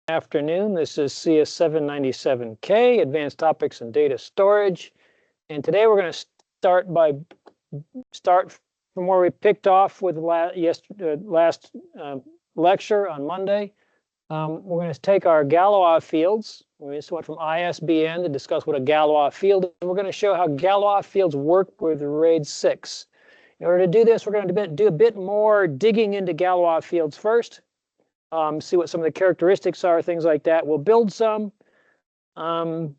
Afternoon. This is CS 797K, Advanced Topics and Data Storage. And today we're going to start from where we picked off with the last lecture on Monday. We're going to take our Galois fields. We just went from ISBN to discuss what a Galois field is. We're going to show how Galois fields work with RAID 6. In order to do this, we're going to do a bit more digging into Galois fields first. See what some of the characteristics are, things like that. We'll build some, have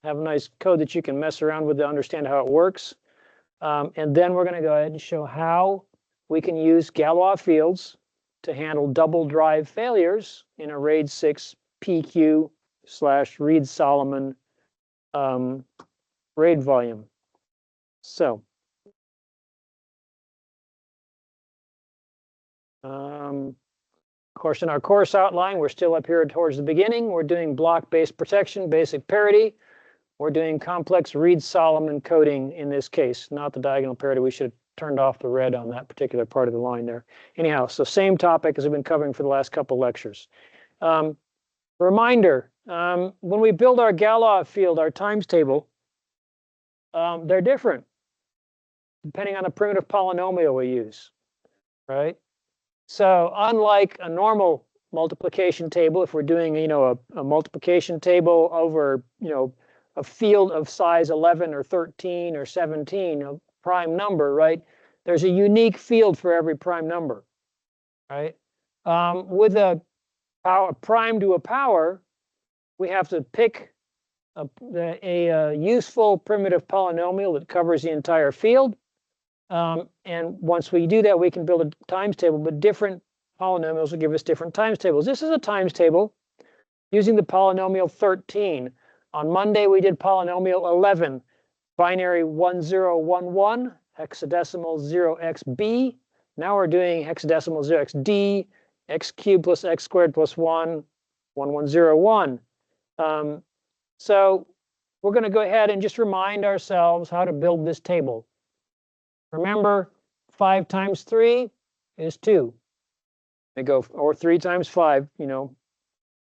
a nice code that you can mess around with to understand how it works. And then we're going to go ahead and show how we can use Galois fields to handle double drive failures in a RAID 6 PQ/Reed-Solomon RAID volume. So, of course, in our course outline, we're still up here towards the beginning. We're doing block-based protection, basic parity. We're doing complex Reed-Solomon coding in this case, not the diagonal parity. We should have turned off the red on that particular part of the line there. Anyhow, so same topic as we've been covering for the last couple lectures. Reminder, when we build our Galois field, our times table, they're different depending on the primitive polynomial we use, right? So unlike a normal multiplication table, if we're doing, a multiplication table over, a field of size 11 or 13 or 17, a prime number, right? There's a unique field for every prime number, right? With a prime to a power, we have to pick a useful primitive polynomial that covers the entire field. And once we do that, we can build a times table, but different polynomials will give us different times tables. This is a times table using the polynomial 13. On Monday, we did polynomial 11, binary 1011, hexadecimal 0xb. Now we're doing hexadecimal 0xd, x cubed plus x squared plus 1, 1101. So we're going to go ahead and just remind ourselves how to build this table. Remember, 5 times 3 is 2. They go, or 3 times 5,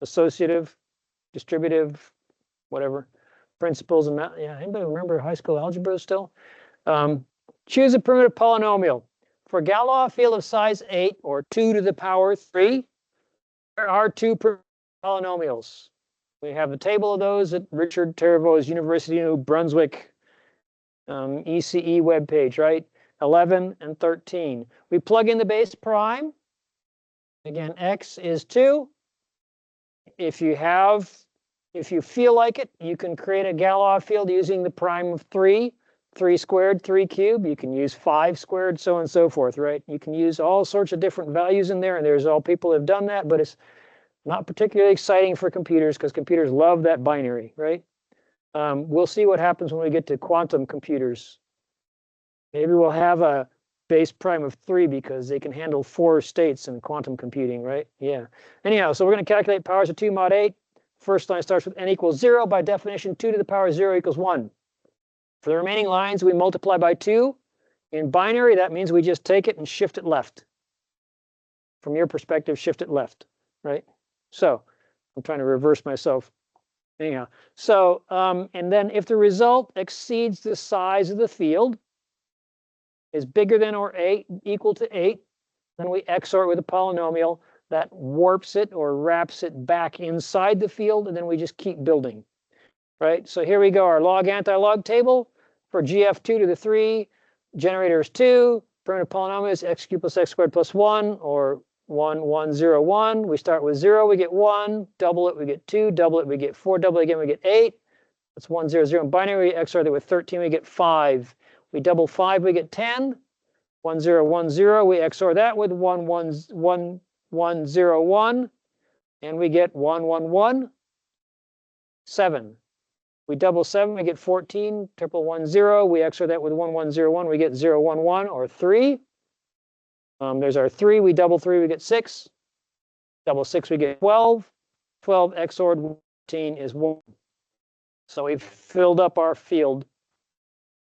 associative, distributive, whatever, principles and math. Yeah, anybody remember high school algebra still? Choose a primitive polynomial. For Galois field of size 8, or 2 to the power 3, there are 2 polynomials. We have a table of those at Richard Terrivo's University of New Brunswick ECE webpage, right? 11 and 13. We plug in the base prime. Again, x is 2. If you feel like it, you can create a Galois field using the prime of 3, 3 squared, 3 cubed. You can use 5 squared, so on and so forth, right? You can use all sorts of different values in there, and there's all people who have done that, but it's not particularly exciting for computers because computers love that binary, right? We'll see what happens when we get to quantum computers. Maybe we'll have a base prime of 3 because they can handle 4 states in quantum computing, right? Yeah. Anyhow, so we're going to calculate powers of 2 mod 8. First line starts with n equals 0. By definition, 2 to the power 0 equals 1. For the remaining lines, we multiply by 2. In binary, that means we just take it and shift it left. From your perspective, shift it left, right? So I'm trying to reverse myself. Anyhow, so, and then if the result exceeds the size of the field, is bigger than or equal to 8, then we XOR it with a polynomial that warps it or wraps it back inside the field, and then we just keep building, right? So here we go, our log anti-log table for GF2 to the 3, generator is 2, primitive polynomial is x cubed plus x squared plus 1, or 1, 1, 0, 1. We start with 0, we get 1, double it, we get 2, double it, we get 4, double it again, we get 8. That's 1, 0, 0. In binary, we XOR that with 13, we get 5. We double 5, we get 10. 1, 0, 1, 0. We XOR that with 1, 1, 1, 1, 0, 1. And we get 1, 1, 1, 7. We double 7, we get 14. Triple 1, 0. We XOR that with 1, 1, 0, 1. We get 0, 1, 1, or 3. There's our 3. We double 3, we get 6. Double 6, we get 12. 12 XORed 14 is 1. So we've filled up our field,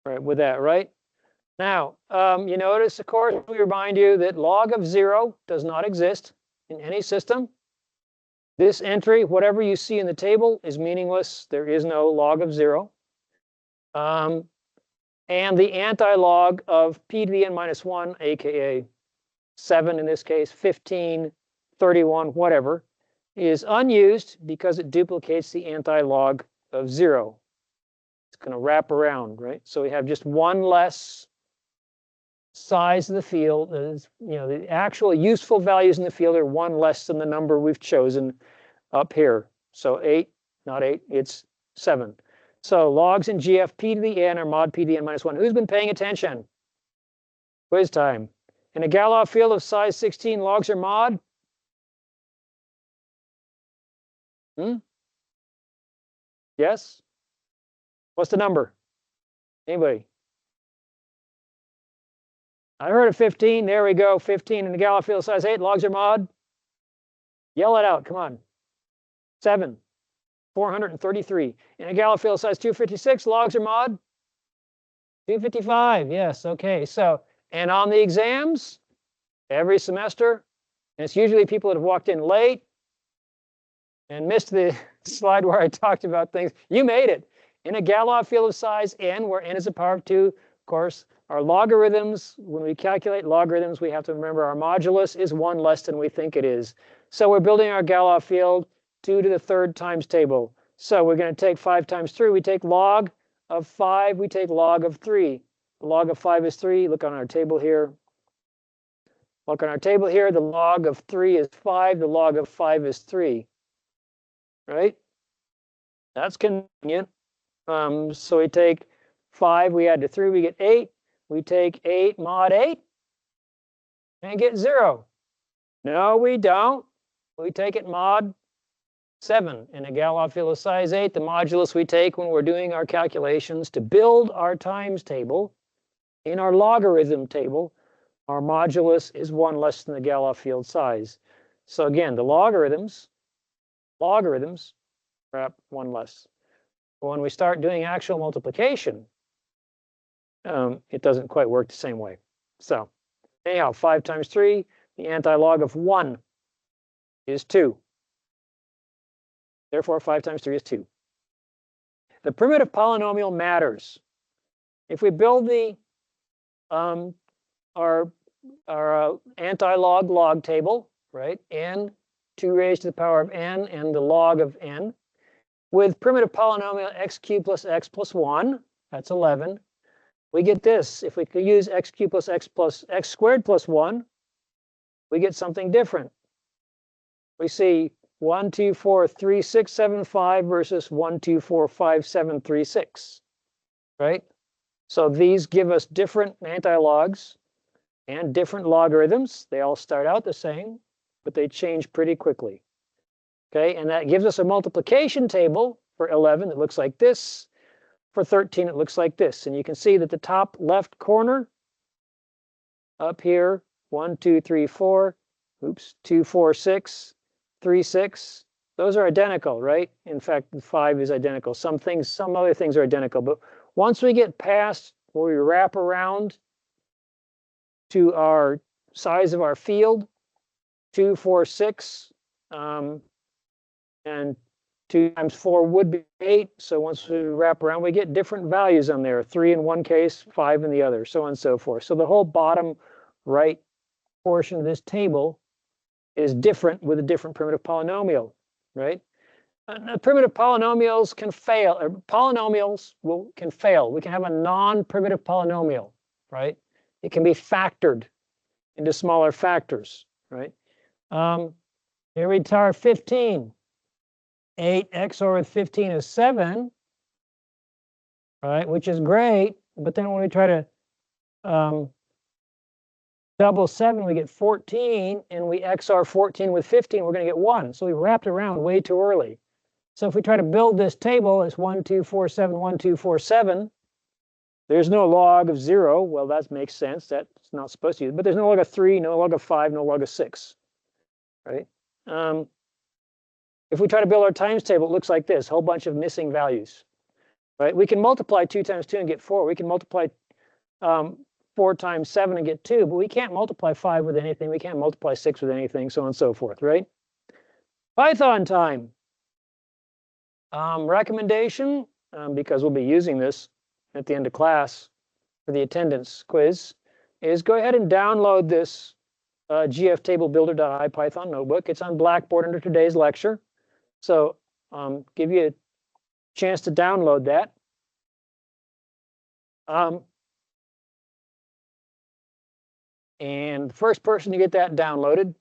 right, with that, right? Now, you notice, of course, we remind you that log of 0 does not exist in any system. This entry, whatever you see in the table, is meaningless. There is no log of 0. And the anti-log of p to the n minus 1, aka 7 in this case, 15, 31, whatever, is unused because it duplicates the anti-log of 0. It's going to wrap around, right? So we have just one less size of the field. The actual useful values in the field are one less than the number we've chosen up here. So 8, not 8, it's 7. So logs in GF p to the n are mod p to the n minus 1. Who's been paying attention? Quiz time. In a Galois field of size 16, logs are mod? Yes? What's the number? Anybody? I heard of 15. There we go. 15 in the Galois field of size 8. Logs are mod? Yell it out. Come on. 7. 433. In a Galois field of size 256, logs are mod? 255. Yes. Okay. So, and on the exams, every semester, and it's usually people that have walked in late and missed the slide where I talked about things. You made it. In a Galois field of size n, where n is a power of 2, of course, our logarithms, when we calculate logarithms, we have to remember our modulus is 1 less than we think it is. So we're building our Galois field 2 to the 3rd times table. So we're going to take 5 times 3. We take log of 5. We take log of 3. The log of 5 is 3. Look on our table here. Look on our table here. The log of 3 is 5. The log of 5 is 3. Right? That's convenient. So we take 5. We add to 3. We get 8. We take 8 mod 8 and get 0. No, we don't. We take it mod 7 in a Galois field of size 8. The modulus we take when we're doing our calculations to build our times table in our logarithm table, our modulus is 1 less than the Galois field size. So again, the logarithms wrap 1 less. But when we start doing actual multiplication, it doesn't quite work the same way. So anyhow, 5 times 3, the anti-log of 1 is 2. Therefore, 5 times 3 is 2. The primitive polynomial matters. If we build the our anti-log log table, right, n, 2 raised to the power of n, and the log of n, with primitive polynomial x cubed plus x plus 1, that's 11, we get this. If we could use x cubed plus x squared plus 1, we get something different. We see 1, 2, 4, 3, 6, 7, 5 versus 1, 2, 4, 5, 7, 3, 6, right? So these give us different anti-logs and different logarithms. They all start out the same, but they change pretty quickly. Okay, and that gives us a multiplication table for 11 that looks like this. For 13, it looks like this. And you can see that the top left corner up here, 1, 2, 3, 4, 2, 4, 6, 3, 6, those are identical, right? In fact, the 5 is identical. Some other things are identical. But once we get past where we wrap around to our size of our field, 2, 4, 6, and 2 times 4 would be 8. So once we wrap around, we get different values on there. 3 in one case, 5 in the other, so on and so forth. So the whole bottom right portion of this table is different with a different primitive polynomial, right? Primitive polynomials can fail, or polynomials can fail. We can have a non-primitive polynomial, right? It can be factored into smaller factors, right? Here we tar 15. 8 XOR with 15 is 7, right? Which is great. But then when we try to double 7, we get 14, and we XOR 14 with 15, we're going to get 1. So we wrapped around way too early. So if we try to build this table, it's 1, 2, 4, 7, 1, 2, 4, 7. There's no log of 0. Well, that makes sense. That's not supposed to use. But there's no log of 3, no log of 5, no log of 6, right? If we try to build our times table, it looks like this, a whole bunch of missing values, right? We can multiply 2 times 2 and get 4. We can multiply 4 times 7 and get 2, but we can't multiply 5 with anything. We can't multiply 6 with anything, so on and so forth, right? Python time. Recommendation, because we'll be using this at the end of class for the attendance quiz, is go ahead and download this gftablebuilder.ipython notebook. It's on Blackboard under today's lecture. So give you a chance to download that. And the first person to get that downloaded,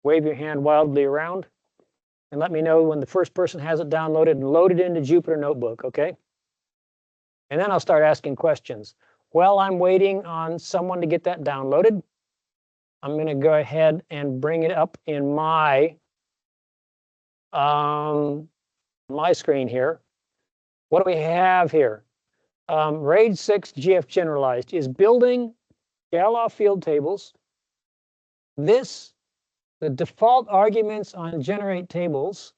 wave your hand wildly around and let me know when the first person has it downloaded and loaded into Jupyter Notebook, okay? And then I'll start asking questions. While I'm waiting on someone to get that downloaded, I'm going to go ahead and bring it up in my screen here. What do we have here? RAID 6 GF generalized is building Galois field tables. The default arguments on generate tables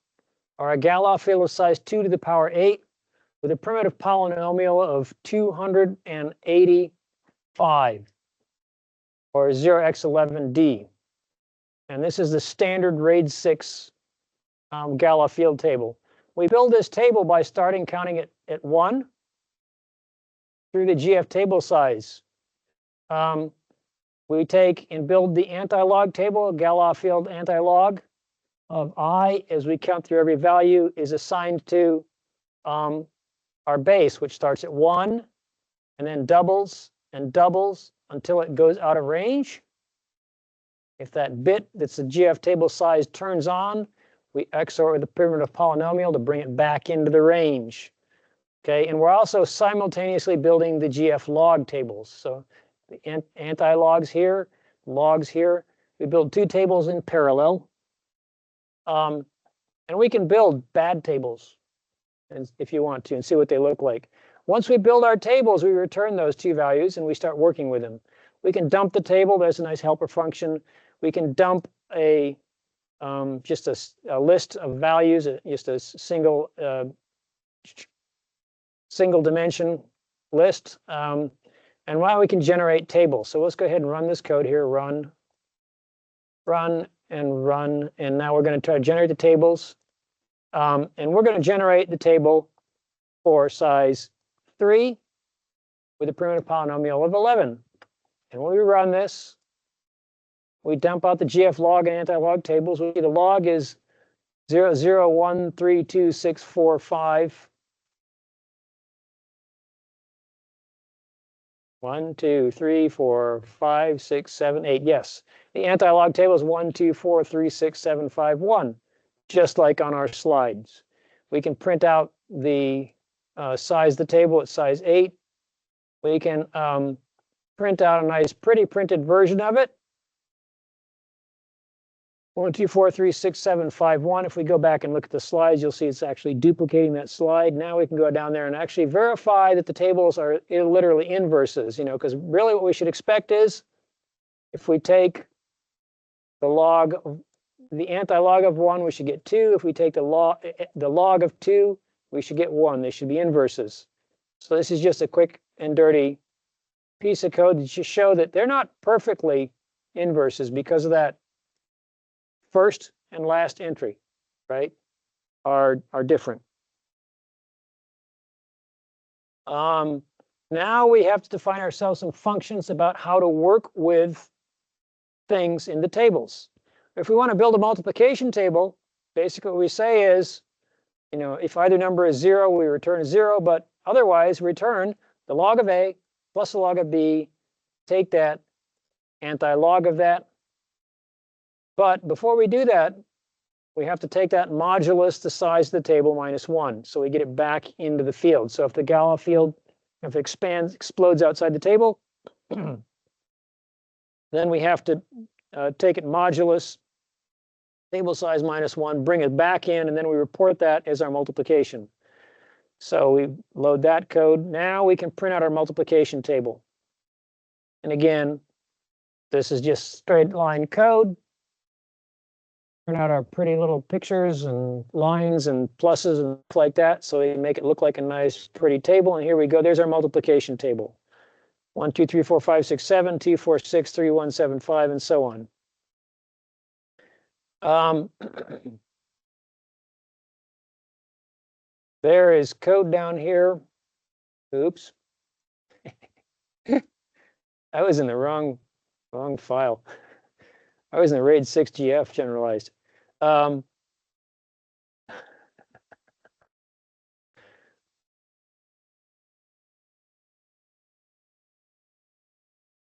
are a Galois field of size 2 to the power 8 with a primitive polynomial of 285 or 0x11d. And this is the standard RAID 6 Galois field table. We build this table by starting counting it at 1 through the GF table size. We take and build the anti-log table, Galois field anti-log of I, as we count through every value, is assigned to our base, which starts at 1 and then doubles and doubles until it goes out of range. If that bit that's the GF table size turns on, we XOR with the primitive polynomial to bring it back into the range. Okay, and we're also simultaneously building the GF log tables. So the anti-logs here, logs here. We build two tables in parallel. And we can build bad tables if you want to and see what they look like. Once we build our tables, we return those two values and we start working with them. We can dump the table. There's a nice helper function. We can dump a just a list of values, just a single dimension list. And now we can generate tables. So let's go ahead and run this code here. Run, and run. And now we're going to try to generate the tables. And we're going to generate the table for size 3 with a primitive polynomial of 11. And when we run this, we dump out the GF log and anti-log tables. We see the log is 0, 0, 1, 3, 2, 6, 4, 5. 1, 2, 3, 4, 5, 6, 7, 8. Yes, the anti-log table is 1, 2, 4, 3, 6, 7, 5, 1, just like on our slides. We can print out the size of the table at size 8. We can print out a nice, pretty printed version of it. 1, 2, 4, 3, 6, 7, 5, 1. If we go back and look at the slides, you'll see it's actually duplicating that slide. Now we can go down there and actually verify that the tables are literally inverses, you know, because really what we should expect is if we take the log of the anti-log of 1, we should get 2. If we take the log of 2, we should get 1. They should be inverses. So this is just a quick and dirty piece of code to just show that they're not perfectly inverses because of that first and last entry, right, are different. Now we have to define ourselves some functions about how to work with things in the tables. If we want to build a multiplication table, basically what we say is, you know, if either number is 0, we return 0, but otherwise return the log of A plus the log of B, take that anti-log of that. But before we do that, we have to take that modulus the size of the table minus 1. So we get it back into the field. So if the Galois field, if it explodes outside the table, then we have to take it modulus, table size minus 1, bring it back in, and then we report that as our multiplication. So we load that code. Now we can print out our multiplication table. And again, this is just straight line code. Print out our pretty little pictures and lines and pluses and stuff like that, so we make it look like a nice, pretty table. And here we go. There's our multiplication table. 1, 2, 3, 4, 5, 6, 7, 2, 4, 6, 3, 1, 7, 5, and so on. There is code down here. Oops. I was in the wrong file. I was in the RAID 6 GF generalized.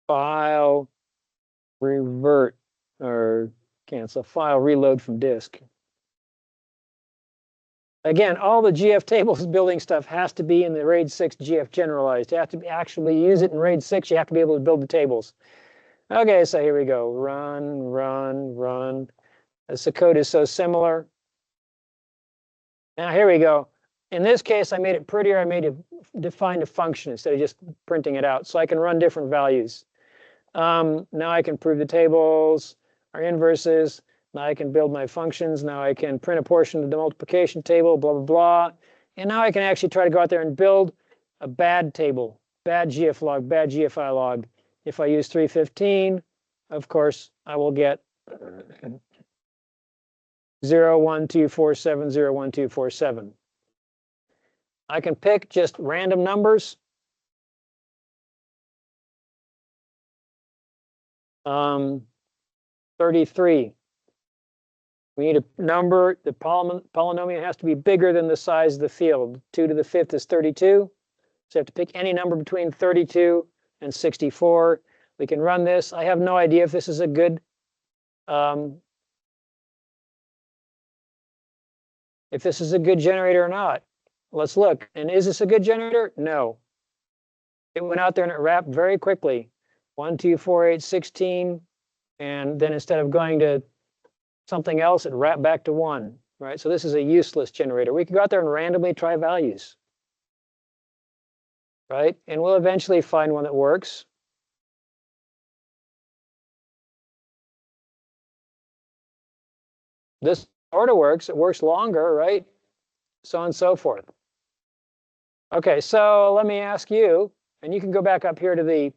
File revert or cancel file reload from disk. Again, all the GF tables building stuff has to be in the RAID 6 GF generalized. You have to actually use it in RAID 6. You have to be able to build the tables. Okay, so here we go. Run, run, run. As the code is so similar. Now here we go. In this case, I made it prettier. I made it define a function instead of just printing it out. So I can run different values. Now I can prove the tables, our inverses. Now I can build my functions. Now I can print a portion of the multiplication table, blah, blah, blah. And now I can actually try to go out there and build a bad table, bad GF log, bad GFI log. If I use 315, of course, I will get 01247, 01247. I can pick just random numbers. 33. We need a number. The polynomial has to be bigger than the size of the field. 2 to the 5th is 32. So you have to pick any number between 32 and 64. We can run this. I have no idea if this is a good generator or not. Let's look. And is this a good generator? No. It went out there and it wrapped very quickly. 1, 2, 4, 8, 16. And then instead of going to something else, it wrapped back to 1. Right? So this is a useless generator. We can go out there and randomly try values. Right? And we'll eventually find one that works. This sort of works. It works longer, right? So on and so forth. Okay, so let me ask you, and you can go back up here to the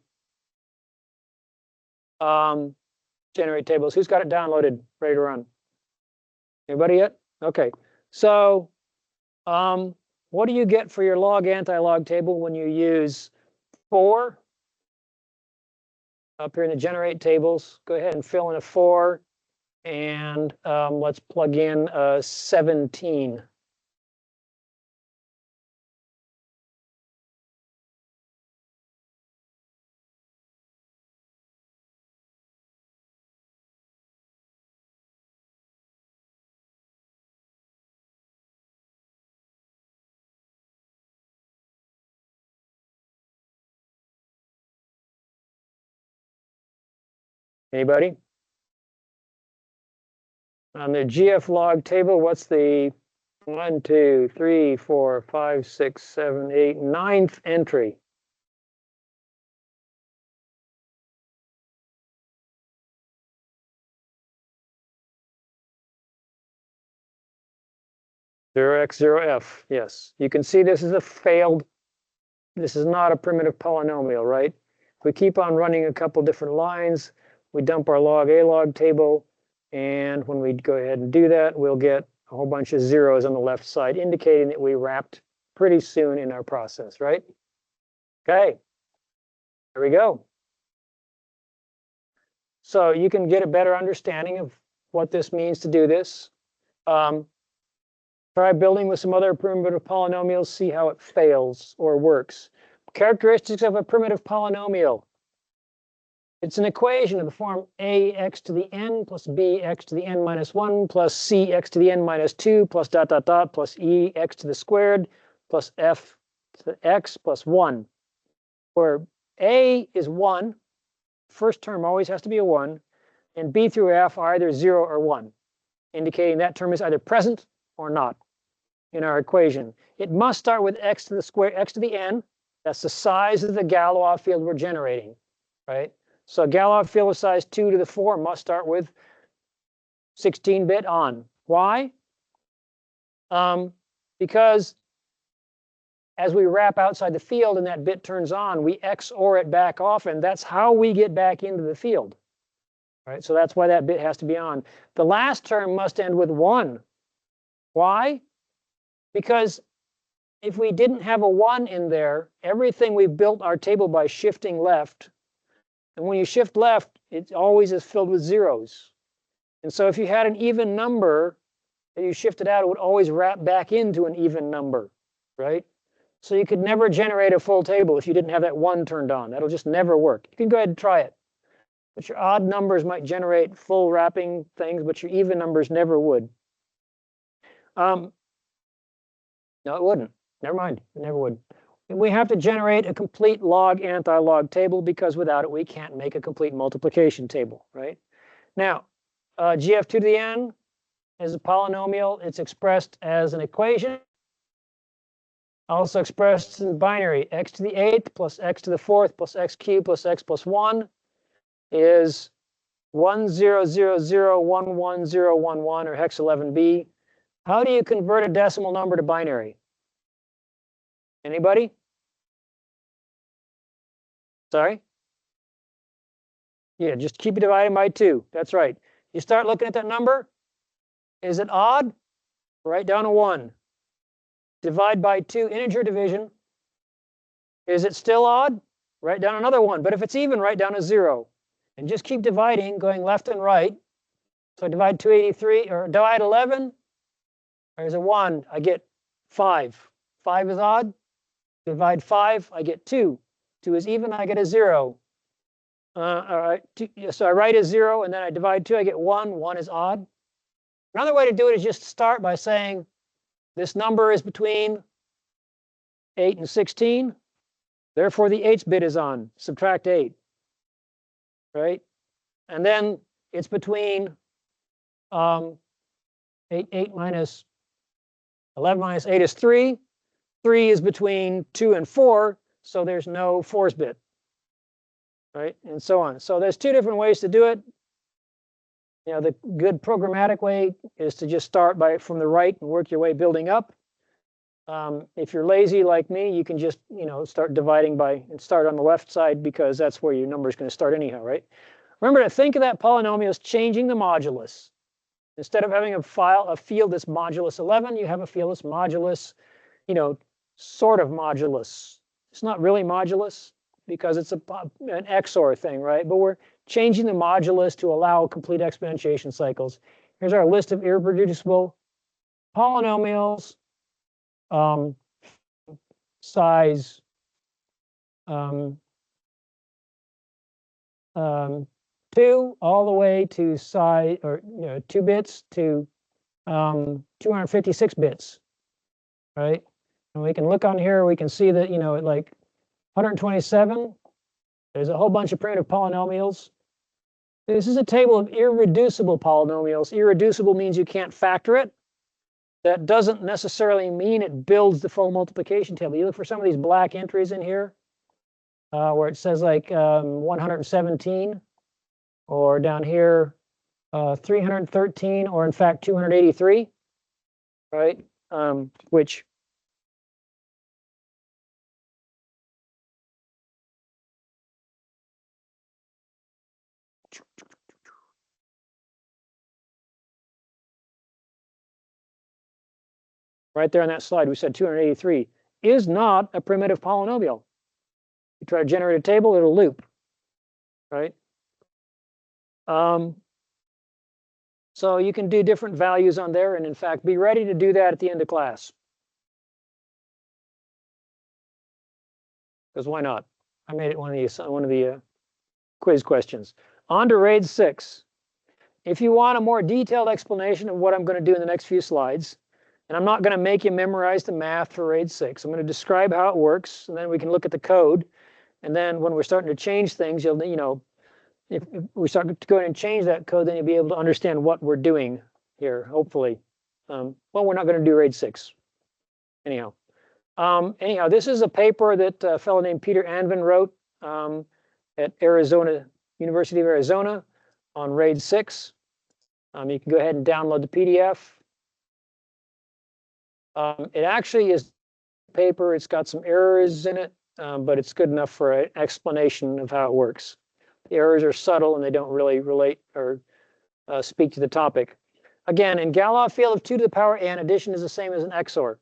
generate tables. Who's got it downloaded, ready to run? Anybody yet? Okay, so what do you get for your log anti-log table when you use 4? Up here in the generate tables, go ahead and fill in a 4, and let's plug in 17. Anybody? On the GF log table, what's the 1, 2, 3, 4, 5, 6, 7, 8, 9th entry? Zero x 0f. Yes, you can see this is a failed. This is not a primitive polynomial, right? We keep on running a couple different lines. We dump our log A log table, and when we go ahead and do that, we'll get a whole bunch of zeros on the left side, indicating that we wrapped pretty soon in our process, right? Okay, there we go. So you can get a better understanding of what this means to do this. Try building with some other primitive polynomials, see how it fails or works. Characteristics of a primitive polynomial. It's an equation of the form ax to the n plus bx to the n minus 1 plus cx to the n minus 2 plus dot, dot, dot, plus ex to the squared plus f to the x plus 1, where a is 1, first term always has to be a 1, and b through f are either 0 or 1, indicating that term is either present or not in our equation. It must start with x to the square, x to the n. That's the size of the Galois field we're generating, right? So Galois field of size 2 to the 4 must start with 16-bit on. Why? Because as we wrap outside the field and that bit turns on, we XOR it back off, and that's how we get back into the field. Right? So that's why that bit has to be on. The last term must end with 1. Why? Because if we didn't have a 1 in there, everything we built our table by shifting left. And when you shift left, it always is filled with zeros. And so if you had an even number that you shifted out, it would always wrap back into an even number, right? So you could never generate a full table if you didn't have that 1 turned on. That'll just never work. You can go ahead and try it. But your odd numbers might generate full wrapping things, but your even numbers never would. No, it wouldn't. Never mind. It never would. We have to generate a complete log anti-log table because without it, we can't make a complete multiplication table, right? Now, GF2 to the n is a polynomial. It's expressed as an equation. Also expressed in binary. X to the 8th plus x to the 4th plus x cubed plus x plus 1 is 10001111 or hex 11b. How do you convert a decimal number to binary? Anybody? Sorry? Yeah, just keep it divided by 2. That's right. You start looking at that number. Is it odd? Write down a 1. Divide by 2, integer division. Is it still odd? Write down another 1. But if it's even, write down a 0. And just keep dividing, going left and right. So divide 283, or divide 11. There's a 1. I get 5. 5 is odd. Divide 5, I get 2. 2 is even, I get a 0. All right, so I write a 0, and then I divide 2, I get 1. 1 is odd. Another way to do it is just start by saying this number is between 8 and 16. Therefore, the 8th bit is on. Subtract 8. Right? And then it's between 8 minus 11 minus 8 is 3. 3 is between 2 and 4, so there's no 4th bit. Right? And so on. So there's 2 different ways to do it. You know, the good programmatic way is to just start from the right and work your way building up. If you're lazy like me, you can just, start dividing by and start on the left side because that's where your number is going to start anyhow, right? Remember to think of that polynomial as changing the modulus. Instead of having a field that's modulus 11, you have a field that's modulus, sort of modulus. It's not really modulus because it's an XOR thing, right? But we're changing the modulus to allow complete exponentiation cycles. Here's our list of irreducible polynomials. Size 2 all the way to size, or 2 bits to 256 bits, right? And we can look on here, we can see that, like 127, there's a whole bunch of primitive polynomials. This is a table of irreducible polynomials. Irreducible means you can't factor it. That doesn't necessarily mean it builds the full multiplication table. You look for some of these black entries in here where it says like 117, or down here 313, or in fact 283, right? Which right there on that slide, we said 283 is not a primitive polynomial. You try to generate a table, it'll loop, right? So you can do different values on there, and in fact, be ready to do that at the end of class. Because why not? I made it one of the quiz questions. On to RAID 6. If you want a more detailed explanation of what I'm going to do in the next few slides, and I'm not going to make you memorize the math for RAID 6. I'm going to describe how it works, and then we can look at the code. And then when we're starting to change things, if we start to go in and change that code, then you'll be able to understand what we're doing here, hopefully. Well, we're not going to do RAID 6. Anyhow, this is a paper that a fellow named Peter Anvin wrote at University of Arizona on RAID 6. You can go ahead and download the PDF. It actually is a paper. It's got some errors in it, but it's good enough for an explanation of how it works. The errors are subtle and they don't really relate or speak to the topic. Again, in Galois field of 2 to the power n, addition is the same as an XOR.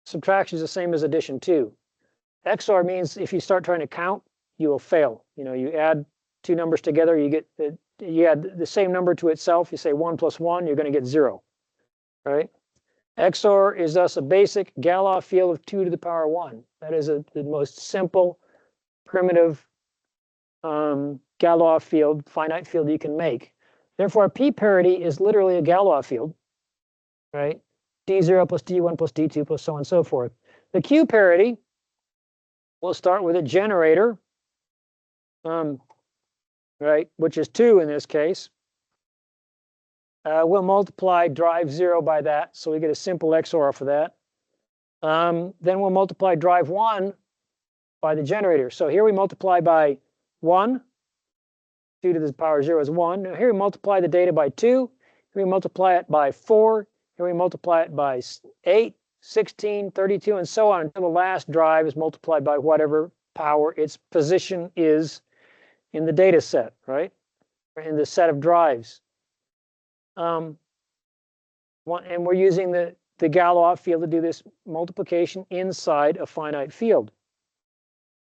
subtraction is the same as addition too. XOR means if you start trying to count, you will fail. You know, you add two numbers together, you add the same number to itself. You say 1 plus 1, you're going to get 0, right? XOR is thus a basic Galois field of 2 to the power 1. That is the most simple, primitive Galois field, finite field you can make. Therefore, P parity is literally a Galois field, right? D0 plus D1 plus D2 plus so on and so forth. The Q parity, we'll start with a generator, right, which is 2 in this case. We'll multiply drive 0 by that, so we get a simple XOR for that. Then we'll multiply drive 1 by the generator. So here we multiply by 1. 2 to the power 0 is 1. Now here we multiply the data by 2. Here we multiply it by 4. Here we multiply it by 8, 16, 32, and so on until the last drive is multiplied by whatever power its position is in the data set, right? Or in the set of drives. And we're using the Galois field to do this multiplication inside a finite field.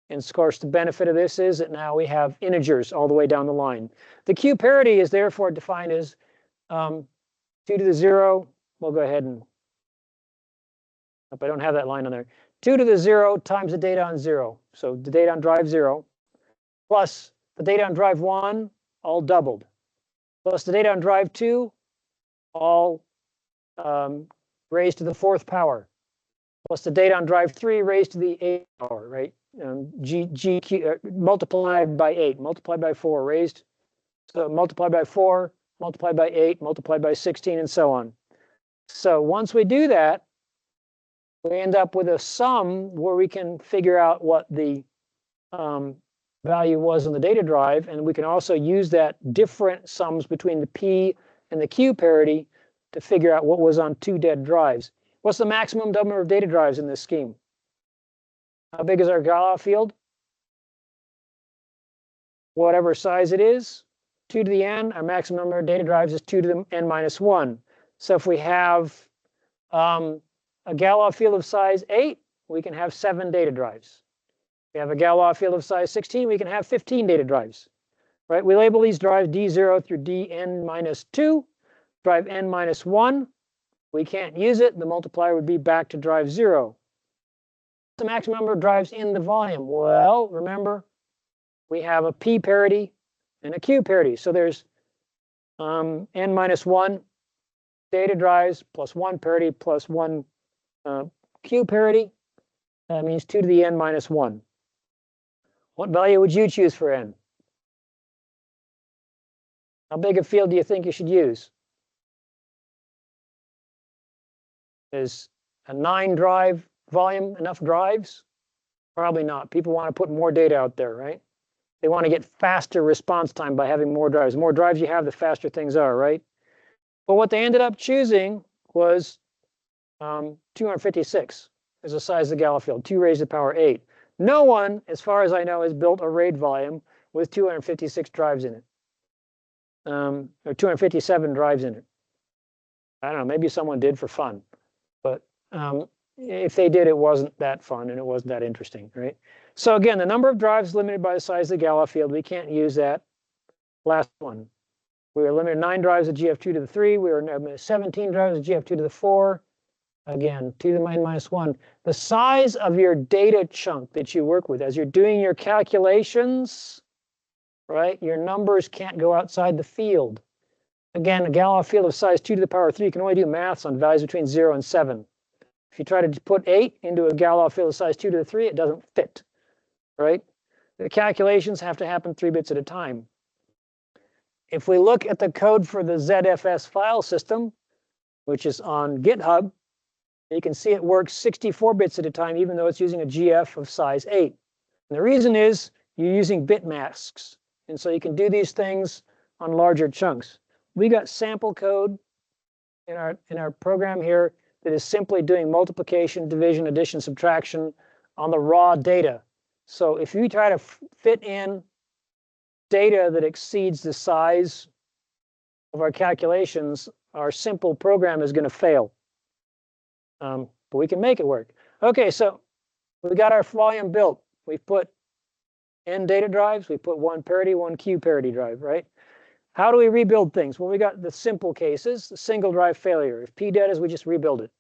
And of course, the benefit of this is that now we have integers all the way down the line. The Q parity is therefore defined as 2 to the 0. We'll go ahead and, hope I don't have that line on there. 2 to the 0 times the data on 0. So the data on drive 0 plus the data on drive 1, all doubled, plus the data on drive 2, all raised to the 4th power, plus the data on drive 3 raised to the 8th power, right? Multiplied by 8, multiplied by 4, raised, so multiplied by 4, multiplied by 8, multiplied by 16, and so on. So once we do that, we end up with a sum where we can figure out what the value was in the data drive, and we can also use that different sums between the P and the Q parity to figure out what was on 2 dead drives. What's the maximum number of data drives in this scheme? How big is our Galois field? Whatever size it is, 2 to the n, our maximum number of data drives is 2 to the n minus 1. So if we have a Galois field of size 8, we can have 7 data drives. If we have a Galois field of size 16, we can have 15 data drives. Right? We label these drives D0 through Dn minus 2, drive n minus 1. We can't use it. The multiplier would be back to drive 0. The maximum number of drives in the volume. Well, remember, we have a P parity and a Q parity. So there's n minus 1 data drives plus 1 parity plus 1 Q parity. That means 2 to the n minus 1. What value would you choose for n? How big a field do you think you should use? Is a 9 drive volume enough drives? Probably not. People want to put more data out there, right? They want to get faster response time by having more drives. The more drives you have, the faster things are, right? But what they ended up choosing was 256 as the size of the Galois field, 2 raised to the power 8. No one, as far as I know, has built a RAID volume with 256 drives in it, or 257 drives in it. I don't know, maybe someone did for fun, but if they did, it wasn't that fun and it wasn't that interesting, right? So again, the number of drives is limited by the size of the Galois field. We can't use that last one. We were limited 9 drives at GF2 to the 3. We were limited 17 drives at GF2 to the 4. Again, 2 to the minus 1. The size of your data chunk that you work with as you're doing your calculations, right? Your numbers can't go outside the field. Again, a Galois field of size 2 to the power 3, you can only do maths on values between 0 and 7. If you try to put 8 into a Galois field of size 2 to the 3, it doesn't fit, right? The calculations have to happen 3 bits at a time. If we look at the code for the ZFS file system, which is on GitHub, you can see it works 64 bits at a time, even though it's using a GF of size 8. And the reason is you're using bit masks. And so you can do these things on larger chunks. We got sample code in our program here that is simply doing multiplication, division, addition, subtraction on the raw data. So if you try to fit in data that exceeds the size of our calculations, our simple program is going to fail. But we can make it work. Okay, so we got our volume built. We've put N data drives. We put one parity, one Q parity drive, right? How do we rebuild things? Well, we got the simple cases, the single drive failure. If P dead is, we just rebuild it,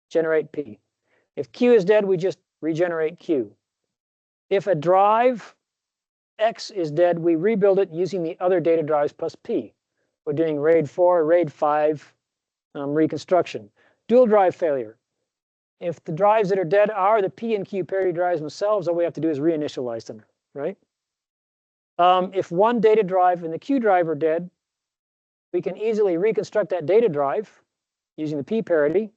generate P. If Q is dead, we just regenerate Q. If a drive X is dead, we rebuild it using the other data drives plus P. We're doing RAID 4, RAID 5 reconstruction. Dual drive failure. If the drives that are dead are the P and Q parity drives themselves, all we have to do is reinitialize them, right? If one data drive and the Q drive are dead, we can easily reconstruct that data drive using the P parity,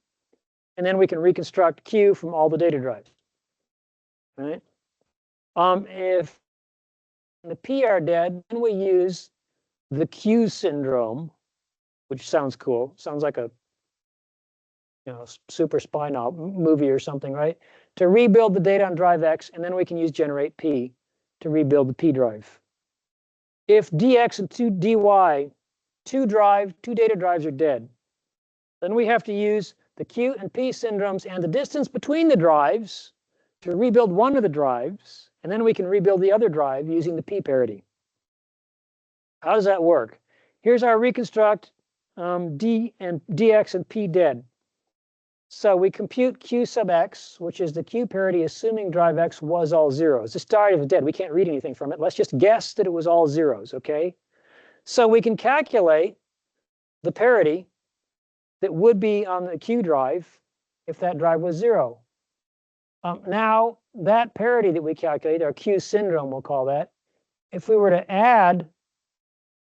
and then we can reconstruct Q from all the data drives, right? If the P are dead, then we use the Q syndrome, which sounds cool. Sounds like a super spy movie or something, right? To rebuild the data on drive X, and then we can use generate P to rebuild the P drive. If DX and 2DY, two data drives are dead, then we have to use the Q and P syndromes and the distance between the drives to rebuild one of the drives, and then we can rebuild the other drive using the P parity. How does that work? Here's our reconstruct D and DX and P dead. So we compute Q sub X, which is the Q parity assuming drive X was all zeros. This drive is dead. We can't read anything from it. Let's just guess that it was all zeros, okay? So we can calculate the parity that would be on the Q drive if that drive was zero. Now, that parity that we calculate, our Q syndrome, we'll call that, if we were to add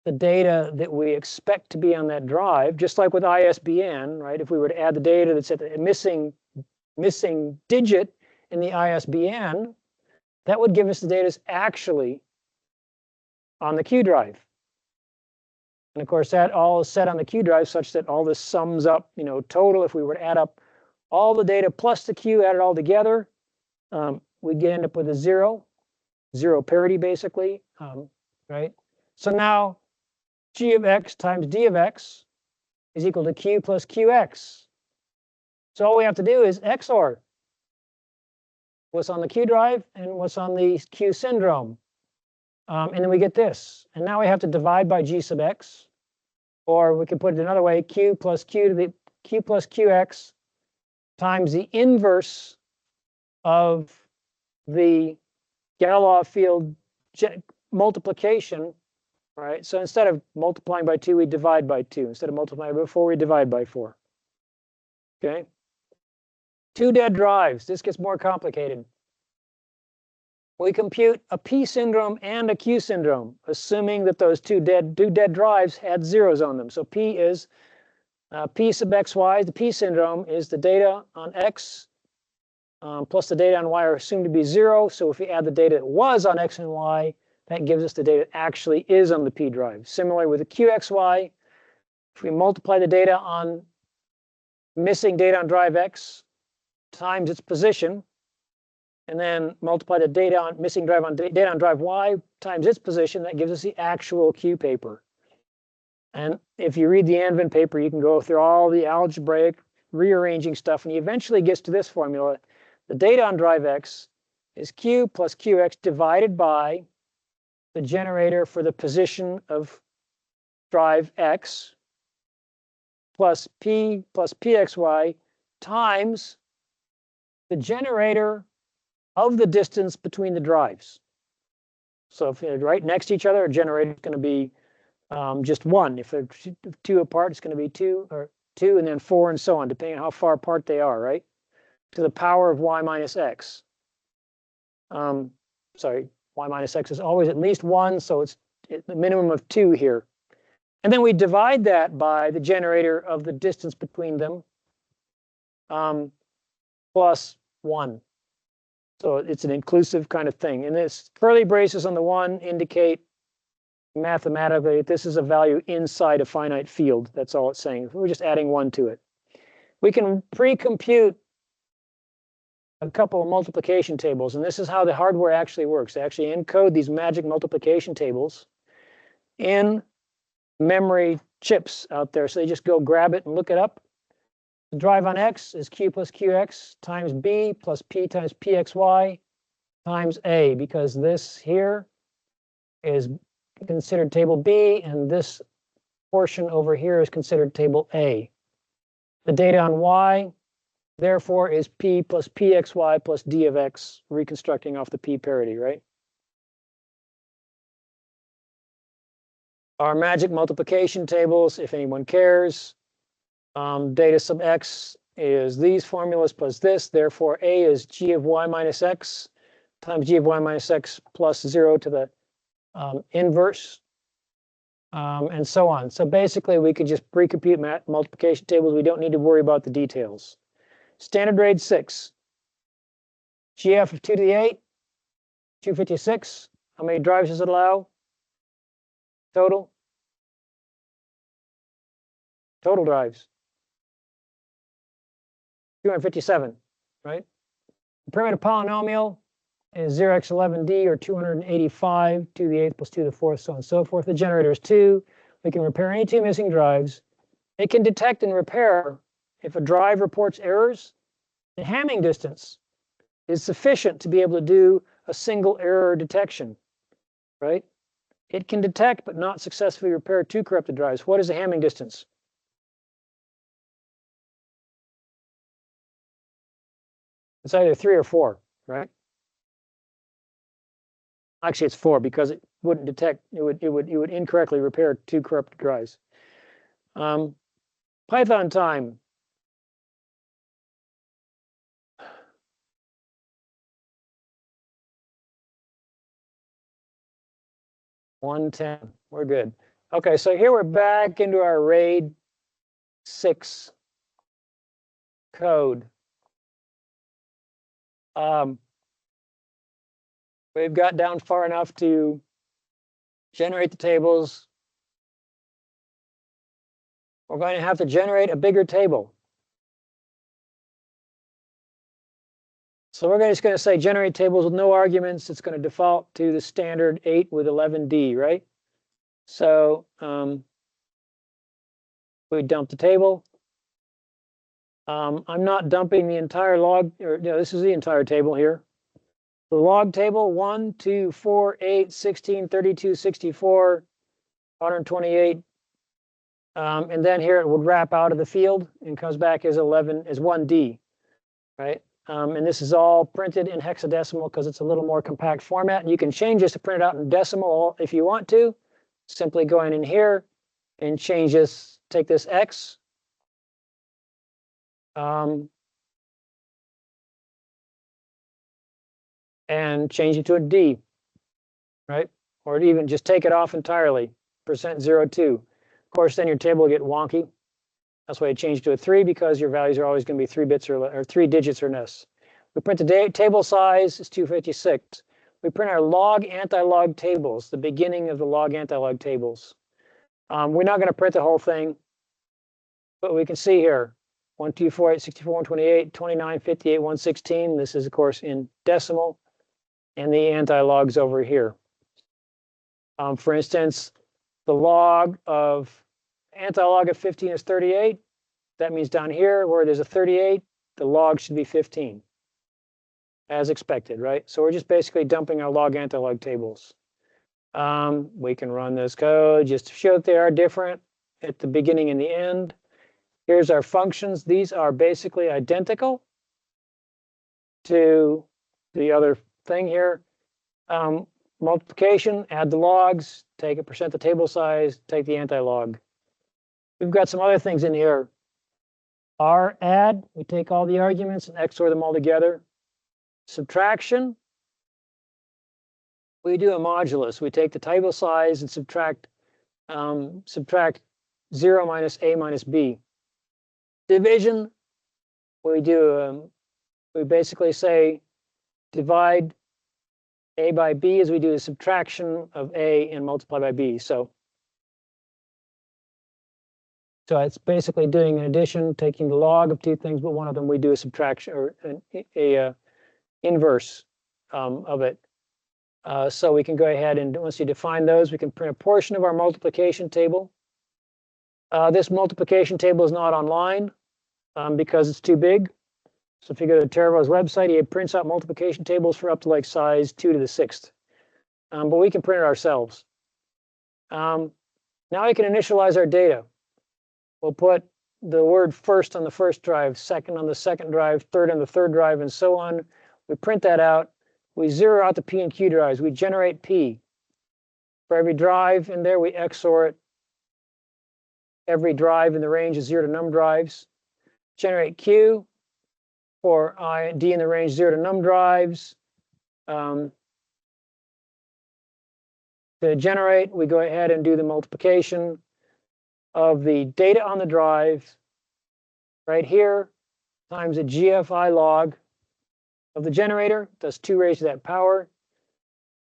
the data that we expect to be on that drive, just like with ISBN, right? If we were to add the data that's at the missing digit in the ISBN, that would give us the data that's actually on the Q drive. And of course, that all is set on the Q drive such that all this sums up, total. If we were to add up all the data plus the Q, add it all together, we'd end up with a zero parity, basically, right? So now G of X times D of X is equal to Q plus QX. So all we have to do is XOR what's on the Q drive and what's on the Q syndrome. And then we get this. And now we have to divide by G sub X. Or we can put it another way, Q plus QX times the inverse of the Galois field multiplication. Right? So instead of multiplying by 2, we divide by 2. Instead of multiplying by 4, we divide by 4. Okay? Two dead drives. This gets more complicated. We compute a P syndrome and a Q syndrome, assuming that those two dead drives had zeros on them. So P is P sub XY. The P syndrome is the data on X plus the data on Y are assumed to be 0. So if we add the data that was on X and Y, that gives us the data that actually is on the P drive. Similarly with the QXY, if we multiply the data on missing data on drive X times its position, and then multiply the data on missing drive on data on drive Y times its position, that gives us the actual Q paper. And if you read the Anvin paper, you can go through all the algebraic rearranging stuff, and he eventually gets to this formula. The data on drive X is Q plus QX divided by the generator for the position of drive X plus P plus PXY times the generator of the distance between the drives. So if they're right next to each other, a generator is going to be just 1. If they're 2 apart, it's going to be 2, or 2, and then 4, and so on, depending on how far apart they are, right? To the power of y minus x. Sorry, y minus x is always at least 1, so it's the minimum of 2 here. And then we divide that by the generator of the distance between them plus 1. So it's an inclusive kind of thing. And this curly braces on the 1 indicate mathematically that this is a value inside a finite field. That's all it's saying. We're just adding 1 to it. We can pre-compute a couple of multiplication tables, and this is how the hardware actually works. They actually encode these magic multiplication tables in memory chips out there. So they just go grab it and look it up. The drive on X is Q plus QX times B plus P times PXY times A, because this here is considered table B and this portion over here is considered table A. The data on Y, therefore, is P plus PXY plus D of X, reconstructing off the P parity, right? Our magic multiplication tables, if anyone cares, data sub X is these formulas plus this, therefore A is G of Y minus X times G of Y minus X plus 0 to the inverse, and so on. So basically, we could just pre-compute multiplication tables. We don't need to worry about the details. Standard grade 6. GF of 2 to the 8, 256. How many drives does it allow? Total? Total drives. 257, right? The primitive polynomial is 0x11d, or 285, 2 to the 8th plus 2 to the 4th, so on and so forth. The generator is 2. We can repair any 2 missing drives. It can detect and repair if a drive reports errors. The Hamming distance is sufficient to be able to do a single error detection, right? It can detect but not successfully repair 2 corrupted drives. What is the Hamming distance? It's either 3 or 4, right? Actually, it's 4 because it wouldn't detect. It would incorrectly repair 2 corrupted drives. Python time. $110. We're good. Okay, so here we're back into our RAID 6 code. We've got down far enough to generate the tables. We're going to have to generate a bigger table. So we're just going to say generate tables with no arguments. It's going to default to the standard 8 with 11D, right? So we dump the table. I'm not dumping the entire log, or no, this is the entire table here. The log table 1, 2, 4, 8, 16, 32, 64, 128. And then here it would wrap out of the field and comes back as 1D, right? And this is all printed in hexadecimal because it's a little more compact format. And you can change this to print it out in decimal if you want to. Simply going in here and change this, take this X. And change it to a D, right? Or even just take it off entirely, %02. Of course, then your table will get wonky. That's why I changed to a 3, because your values are always going to be 3 bits or 3 digits or less. We print the table size is 256. We print our log anti-log tables, the beginning of the log anti-log tables. We're not going to print the whole thing, but we can see here 1, 2, 4, 8, 64, 128, 29, 58, 116. This is, of course, in decimal. And the anti-logs over here. For instance, the log of anti-log of 15 is 38. That means down here where there's a 38, the log should be 15, as expected, right? So we're just basically dumping our log anti-log tables. We can run this code just to show that they are different at the beginning and the end. Here's our functions. These are basically identical to the other thing here. Multiplication, add the logs, take a % the table size, take the anti-log. We've got some other things in here. R add, we take all the arguments and XOR them all together. Subtraction, we do a modulus. We take the table size and subtract 0 minus A minus B. Division, we basically say divide A by B as we do the subtraction of A and multiply by B. So it's basically doing an addition, taking the log of 2 things, but one of them we do a subtraction or a inverse of it. So we can go ahead and once you define those, we can print a portion of our multiplication table. This multiplication table is not online. because it's too big. So if you go to Teravo's website, he prints out multiplication tables for up to like size 2 to the 6th. But we can print it ourselves. Now we can initialize our data. We'll put the word first on the first drive, second on the second drive, third on the third drive, and so on. We print that out. We zero out the P and Q drives. We generate P. For every drive in there, we XOR it. Every drive in the range is 0 to num drives. Generate Q for D in the range 0 to num drives. To generate, we go ahead and do the multiplication of the data on the drive right here times the GFI log of the generator. That's 2 raised to that power.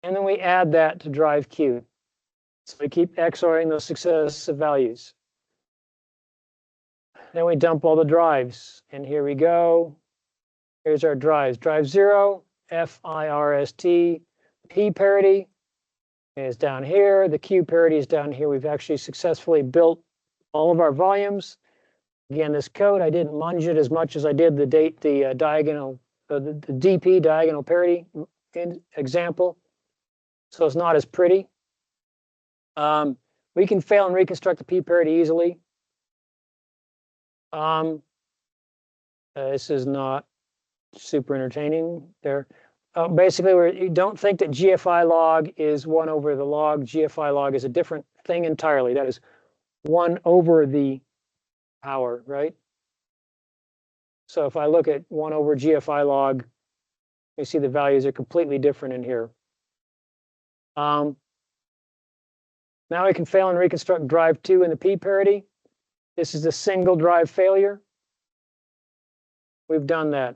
And then we add that to drive Q. So we keep XORing those successive values. Then we dump all the drives. And here we go. Here's our drives. Drive 0, FIRST, P parity is down here. The Q parity is down here. We've actually successfully built all of our volumes. Again, this code, I didn't munge it as much as I did the diagonal, the DP diagonal parity example. So it's not as pretty. We can fail and reconstruct the P parity easily. This is not super entertaining there. Basically, you don't think that GFI log is 1 over the log. GFI log is a different thing entirely. That is 1 over the power, right? So if I look at 1 over GFI log, you see the values are completely different in here. Now we can fail and reconstruct drive 2 in the P parity. This is a single drive failure. We've done that.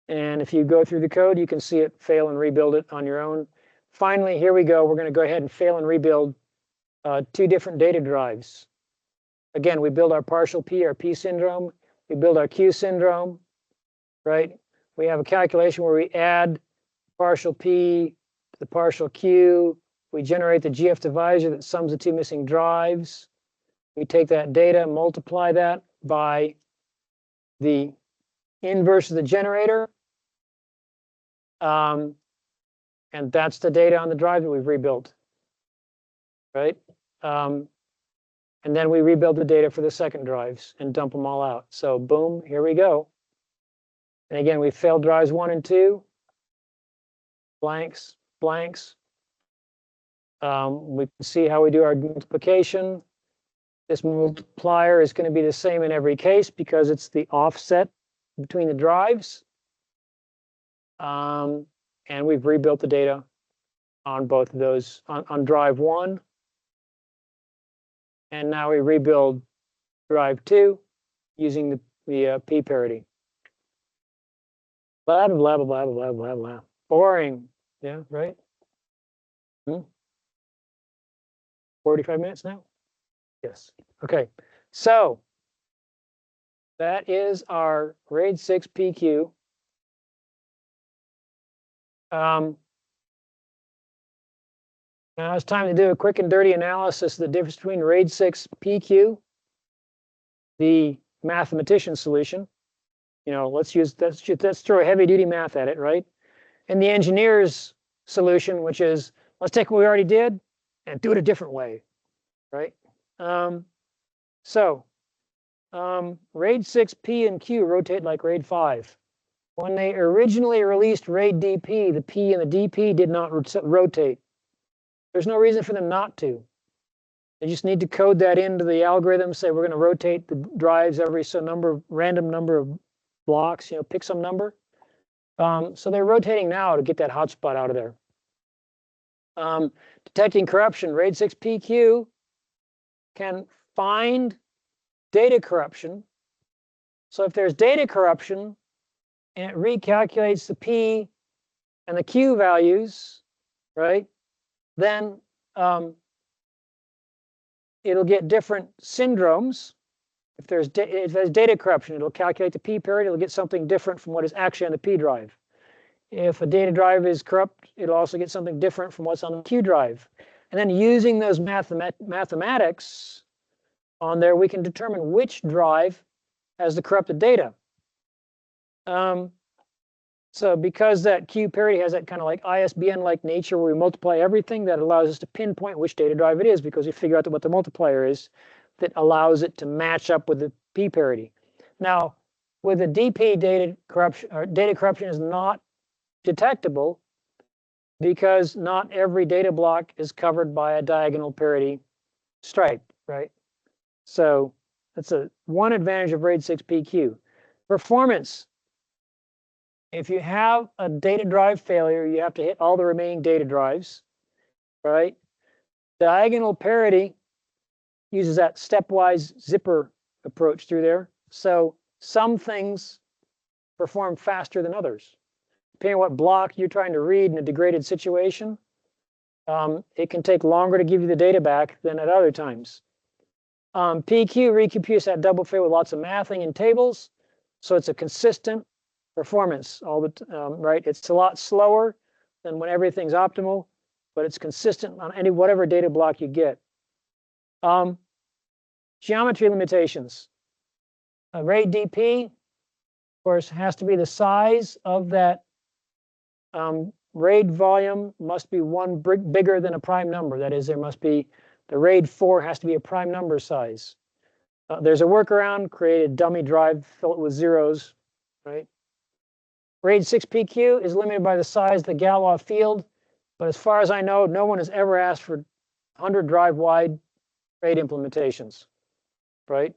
And if you go through the code, you can see it fail and rebuild it on your own. Finally, here we go. We're going to go ahead and fail and rebuild 2 different data drives. Again, we build our partial P, our P syndrome. We build our Q syndrome, right? We have a calculation where we add partial P to the partial Q. We generate the GF divisor that sums the 2 missing drives. We take that data, multiply that by the inverse of the generator. And that's the data on the drive that we've rebuilt, right? And then we rebuild the data for the second drives and dump them all out. So boom, here we go. And again, we failed drives 1 and 2. Blanks, blanks. We can see how we do our multiplication. This multiplier is going to be the same in every case because it's the offset between the drives. And we've rebuilt the data on both of those on drive 1. And now we rebuild drive 2 using the P parity. Blah, blah, blah, blah, blah, blah, blah. Boring. Yeah, right? 45 minutes now? Yes. Okay. So that is our RAID 6 PQ. Now it's time to do a quick and dirty analysis of the difference between RAID 6 PQ, the mathematician solution. You know, let's throw heavy duty math at it, right? And the engineer's solution, which is let's take what we already did and do it a different way, right? RAID 6 P and Q rotate like RAID 5. When they originally released RAID DP, the P and the DP did not rotate. There's no reason for them not to. They just need to code that into the algorithm, say we're going to rotate the drives every random number of blocks, you know, pick some number. So they're rotating now to get that hotspot out of there. Detecting corruption, RAID 6 PQ can find data corruption. So if there's data corruption and it recalculates the P and the Q values, right, then it'll get different syndromes. If there's data corruption, it'll calculate the P parity, it'll get something different from what is actually on the P drive. If a data drive is corrupt, it'll also get something different from what's on the Q drive. And then using those mathematics on there, we can determine which drive as the corrupted data. So because that Q parity has that kind of like ISBN-like nature where we multiply everything, that allows us to pinpoint which data drive it is because we figure out what the multiplier is that allows it to match up with the P parity. Now, with the DP data corruption is not detectable because not every data block is covered by a diagonal parity stripe, right? So that's one advantage of RAID 6 PQ. Performance. If you have a data drive failure, you have to hit all the remaining data drives, right? Diagonal parity uses that stepwise zipper approach through there. So some things perform faster than others. Depending on what block you're trying to read in a degraded situation, it can take longer to give you the data back than at other times. PQ recomputes that double fail with lots of mathing and tables, so it's a consistent performance all the right. It's a lot slower than when everything's optimal, but it's consistent on whatever data block you get. Geometry limitations. RAID DP, of course, has to be the size of that RAID volume must be one bigger than a prime number. That is, there must be the RAID 4 has to be a prime number size. There's a workaround, create a dummy drive, fill it with zeros, right? RAID 6 PQ is limited by the size of the Galois field, but as far as I know, no one has ever asked for 100 drive wide RAID implementations, right?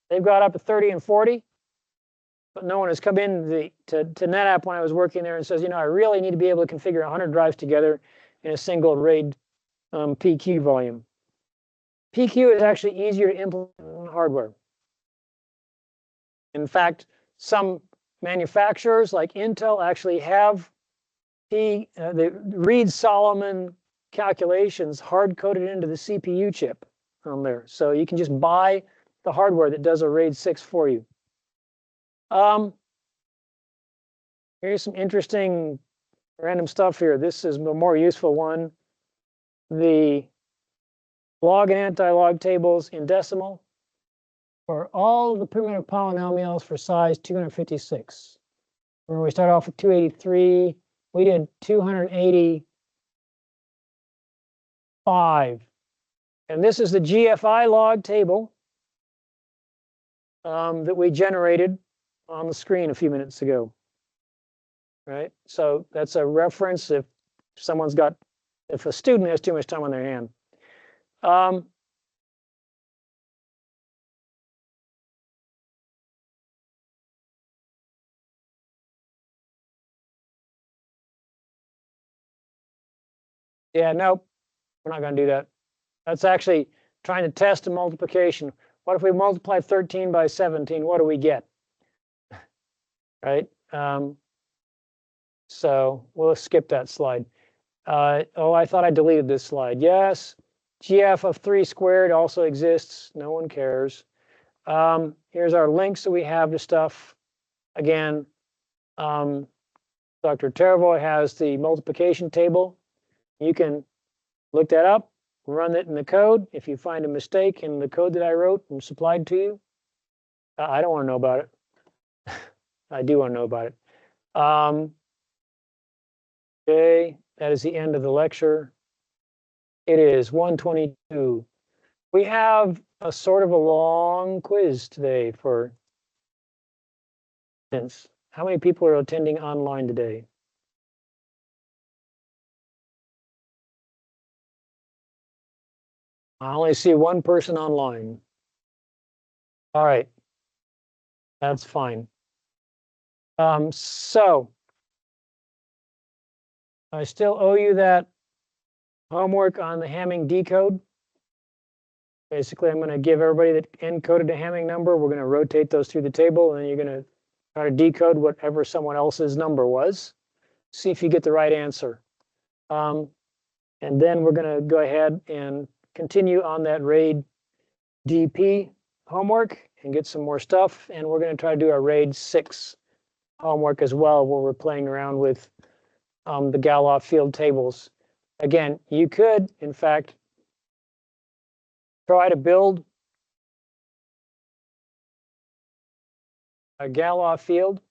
They've got up to 30 and 40, but no one has come in to NetApp when I was working there and says, you know, I really need to be able to configure 100 drives together in a single RAID PQ volume. PQ is actually easier to implement on hardware. In fact, some manufacturers like Intel actually have the Reed-Solomon calculations hard-coded into the CPU chip on there. So you can just buy the hardware that does a RAID 6 for you. Here's some interesting random stuff here. This is a more useful one. The log and anti-log tables in decimal for all the primitive polynomials for size 256. When we start off with 283, we did 285. And this is the GFI log table that we generated on the screen a few minutes ago. Right? So that's a reference if a student has too much time on their hand. Yeah, nope, we're not going to do that. That's actually trying to test a multiplication. What if we multiply 13 by 17? What do we get? Right? So we'll skip that slide. Oh, I thought I deleted this slide. Yes, GF of 3 squared also exists. No one cares. Here's our links that we have to stuff. Again, Dr. Tervoy has the multiplication table. You can look that up, run it in the code. If you find a mistake in the code that I wrote and supplied to you, I don't want to know about it. I do want to know about it. Okay, that is the end of the lecture. It is 1:22. We have a sort of a long quiz today for instance. How many people are attending online today? I only see one person online. All right, that's fine. So I still owe you that homework on the Hamming decode. Basically, I'm going to give everybody that encoded a Hamming number. We're going to rotate those through the table, and then you're going to try to decode whatever someone else's number was. See if you get the right answer. And then we're going to go ahead and continue on that RAID DP homework and get some more stuff. And we're going to try to do our RAID 6 homework as well, where we're playing around with the Galois field tables. Again, you could, in fact, try to build a Galois field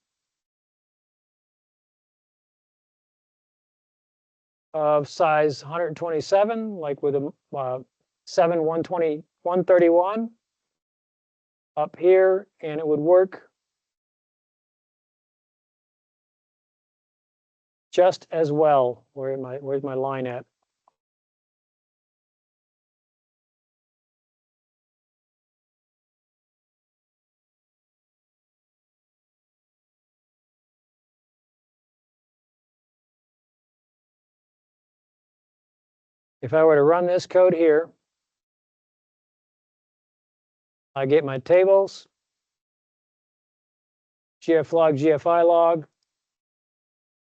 of size 127, like with a 7 120 131 up here, and it would work just as well. Where's my line at? If I were to run this code here, I get my tables, GF log, GFI log.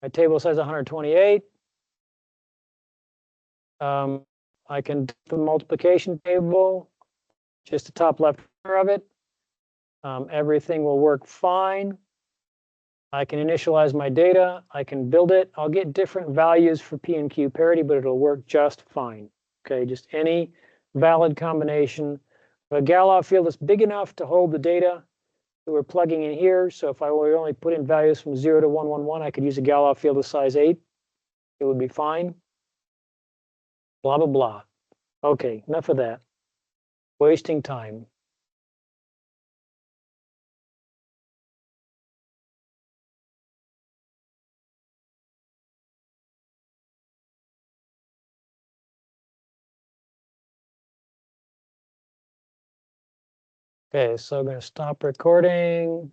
My table says 128. I can do the multiplication table, just the top left corner of it. Everything will work fine. I can initialize my data. I can build it. I'll get different values for P and Q parity, but it'll work just fine. Okay, just any valid combination. A Galois field is big enough to hold the data that we're plugging in here. So if I were to only put in values from 0 to 111, I could use a Galois field of size 8. It would be fine. Blah, blah, blah. Okay, enough of that. Wasting time. Okay, so I'm going to stop recording.